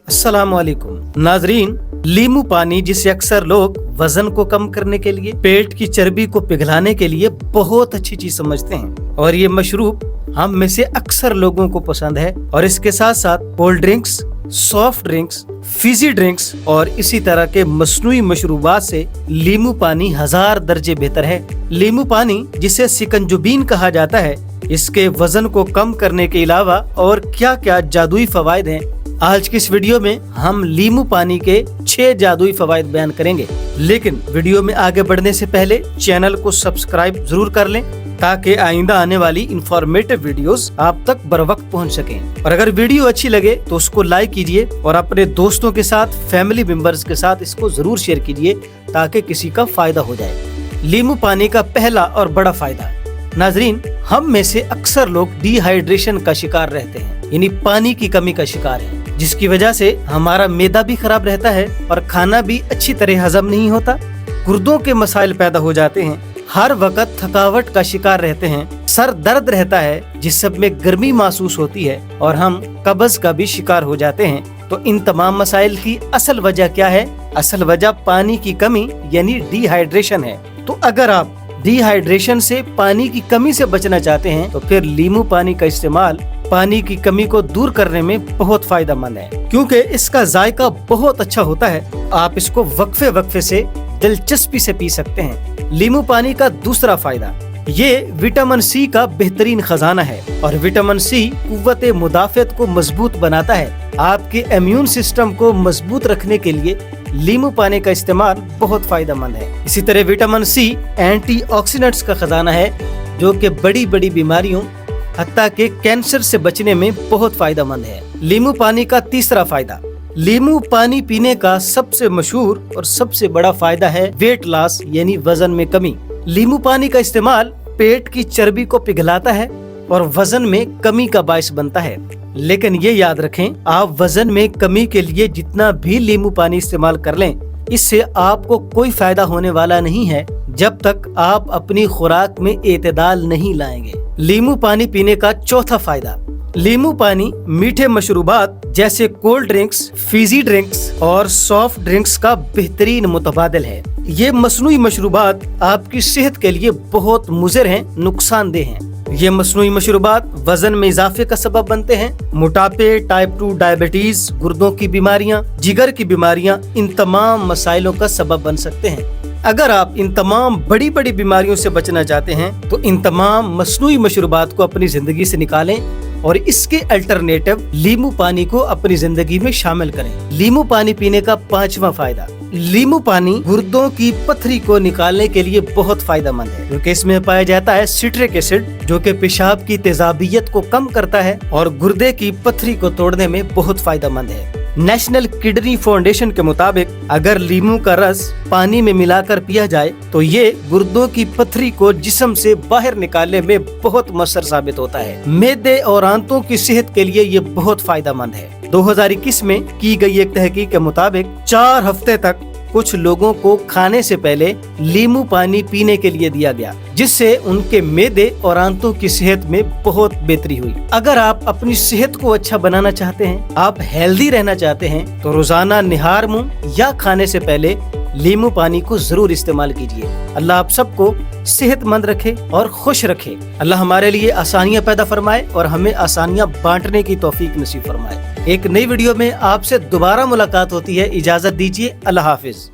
अस्सलामुअलैकुम नाजरीन, लीमू पानी जिसे अक्सर लोग वजन को कम करने के लिए, पेट की चर्बी को पिघलाने के लिए बहुत अच्छी चीज समझते हैं और ये मशरूब हम में से अक्सर लोगों को पसंद है। और इसके साथ साथ cold drinks, soft drinks, Fiji drinks और इसी तरह के मसनूई मशरूबात से लीमू पानी 1000 दर्जे बेहतर है। लीमू पानी जिसे सिकंजुबीन कहा जाता है, इसके वजन को कम करने के अलावा और क्या क्या जादुई फवायद हैं, आज की इस वीडियो में हम लीमू पानी के 6 जादुई फवायद बयान करेंगे। लेकिन वीडियो में आगे बढ़ने से पहले चैनल को सब्सक्राइब जरूर कर लें ताकि आइंदा आने वाली इंफॉर्मेटिव वीडियोस आप तक बर वक्त पहुँच सकें। और अगर वीडियो अच्छी लगे तो उसको लाइक कीजिए और अपने दोस्तों के साथ, फैमिली मेंबर्स के साथ इसको जरूर शेयर कीजिए ताकि किसी का फायदा हो जाए। लीमू पानी का पहला और बड़ा फायदा, नाजरीन, हम में से अक्सर लोग डिहाइड्रेशन का शिकार रहते हैं, यानी पानी की कमी का शिकार है, जिसकी वजह से हमारा मैदा भी खराब रहता है और खाना भी अच्छी तरह हजम नहीं होता। गुर्दों के मसाइल पैदा हो जाते हैं, हर वक्त थकावट का शिकार रहते हैं, सर दर्द रहता है, जिस्म में गर्मी महसूस होती है और हम कब्ज का भी शिकार हो जाते हैं। तो इन तमाम मसाइल की असल वजह क्या है? असल वजह पानी की कमी यानी डिहाइड्रेशन है। तो अगर आप डिहाइड्रेशन से, पानी की कमी से बचना चाहते हैं तो फिर लीमू पानी का इस्तेमाल पानी की कमी को दूर करने में बहुत फायदेमंद है, क्योंकि इसका जायका बहुत अच्छा होता है। आप इसको वक्फे वक्फे से दिलचस्पी से पी सकते हैं। लीमू पानी का दूसरा फायदा, ये विटामिन सी का बेहतरीन खजाना है और विटामिन सी कुव्वत मुदाफ़त को मजबूत बनाता है। आपके इम्यून सिस्टम को मजबूत रखने के लिए लीमू पानी का इस्तेमाल बहुत फायदेमंद है। इसी तरह विटामिन सी एंटीऑक्सीडेंट्स का खजाना है जो कि बड़ी बड़ी बीमारियों हत्ता के कैंसर से बचने में बहुत फायदेमंद है। लीमू पानी का तीसरा फायदा, लीमू पानी पीने का सबसे मशहूर और सबसे बड़ा फायदा है वेट लॉस यानी वजन में कमी। लीमू पानी का इस्तेमाल पेट की चर्बी को पिघलाता है और वजन में कमी का बायस बनता है। लेकिन ये याद रखें, आप वजन में कमी के लिए जितना भी लीमू पानी इस्तेमाल कर लें, इससे आपको कोई फायदा होने वाला नहीं है जब तक आप अपनी खुराक में एतदाल नहीं लाएंगे। लीमू पानी पीने का चौथा फायदा, लीमू पानी मीठे मशरूबात जैसे कोल्ड ड्रिंक्स, फिजी ड्रिंक्स और सॉफ्ट ड्रिंक्स का बेहतरीन मुतबादिल है। ये मसनूई मशरूबात आपकी सेहत के लिए बहुत मुज़र हैं, नुकसानदेह हैं। ये मसनूई मशरूबात वजन में इजाफे का सबब बनते हैं। मोटापे, टाइप 2 डायबिटीज, गुर्दों की बीमारियां, जिगर की बीमारियां, इन तमाम मसाइलों का सबब बन सकते हैं। अगर आप इन तमाम बड़ी बड़ी बीमारियों से बचना चाहते हैं तो इन तमाम मसनूई मशरूबात को अपनी जिंदगी से निकालें और इसके अल्टरनेटिव लीमू पानी को अपनी जिंदगी में शामिल करें। लीमू पानी पीने का पांचवा फायदा, लीमू पानी गुर्दों की पथरी को निकालने के लिए बहुत फायदेमंद है, क्योंकि इसमें पाया जाता है सिट्रिक एसिड जो कि पेशाब की तेजाबियत को कम करता है और गुर्दे की पथरी को तोड़ने में बहुत फायदेमंद है। नेशनल किडनी फाउंडेशन के मुताबिक अगर लीमू का रस पानी में मिलाकर पिया जाए तो ये गुर्दों की पथरी को जिस्म से बाहर निकालने में बहुत मसर साबित होता है। मैदे और आंतों की सेहत के लिए ये बहुत फायदेमंद है। 2021 में की गई एक तहकीक के मुताबिक 4 हफ्ते तक कुछ लोगों को खाने से पहले लीमू पानी पीने के लिए दिया गया, जिससे उनके मैदे और आंतों की सेहत में बहुत बेहतरी हुई। अगर आप अपनी सेहत को अच्छा बनाना चाहते हैं, आप हेल्दी रहना चाहते हैं, तो रोजाना निहार मुंह या खाने से पहले लीमू पानी को जरूर इस्तेमाल कीजिए। अल्लाह आप सबको सेहतमंद रखे और खुश रखे। अल्लाह हमारे लिए आसानियाँ पैदा फरमाए और हमें आसानियाँ बांटने की तौफीक नसीब फरमाए। एक नई वीडियो में आपसे दोबारा मुलाकात होती है। इजाजत दीजिए। अल्लाह हाफिज।